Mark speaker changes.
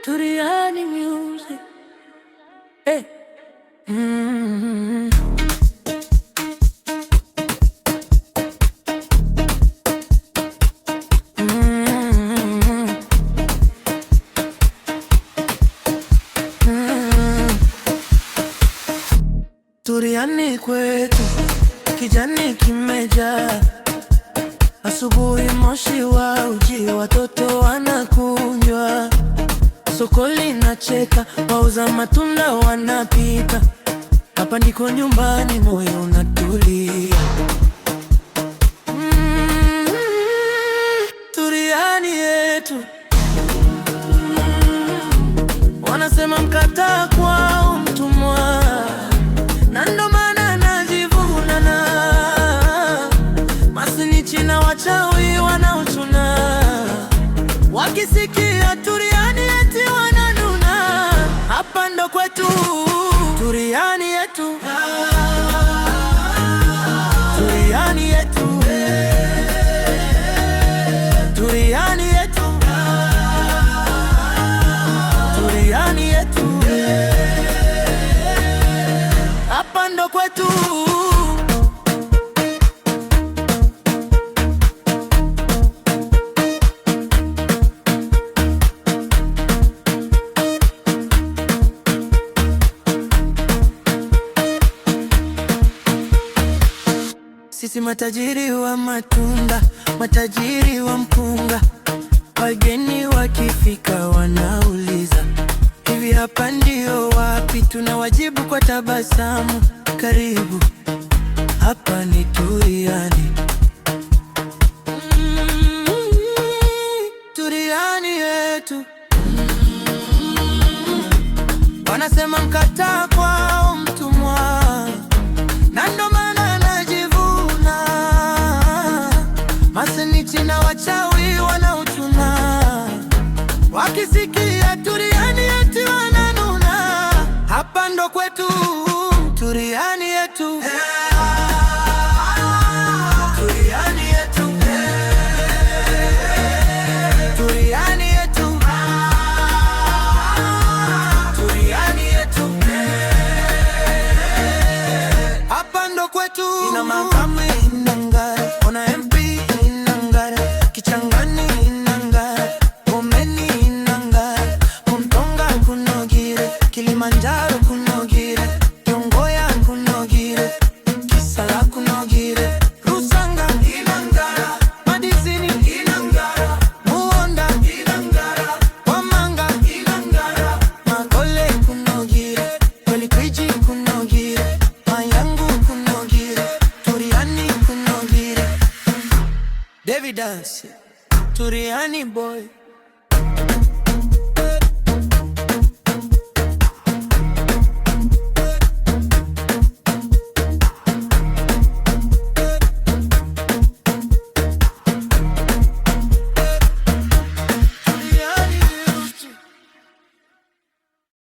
Speaker 1: Turiani music. Hey. Turiani kwetu kijani kimejaa, asubuhi moshi wa uji, watoto wanakunywa, soko linacheka, wauza matunda wanapika. Hapa ndiko nyumbani, moyo unatulia. Turiani yetu. Wanasema mkataa kwao mtumwa, na ndo maana najivuna. Masinichi na wachawi wanaochuna, wakisikia Turiani eti wananuna. Hapa ndo kwetu, Turiani yetu, Turiani yetu, Turiani yetu, Turiani yetu, hapa ndo kwetu. Sisi matajiri wa matunda, matajiri wa mpunga, wageni wakifika wanauliza, hivi hapa ndio wapi? Tunawajibu kwa tabasamu, karibu, hapa ni Turiani. Turiani yetu. Wanasema mkataa kwao mtumwa, na ndo maana najivuna. Masinichi na wachawi wanaochuna, wakisikia Turiani eti wananuna. Hapa ndo kwetu, Turiani yetu, Turiani yetu, Turiani yetu, Turiani yetu, hapa ndo kwetu. Ina Makame inangara, ona MP inangara, Kichangani inangara, Bomeni inangara, Mtonga kunogire, Kilimanjaro kunogire, Yongoya kunogire, Kisala kunogire, Rusanga inangara, Madizini inangara, Muhonda inangara, Wamanga inangara, Makole kunogire, Kwelikwiji kunogire, Mayangu kunogire, Turiani kunogire. David Dance, Turiani boy.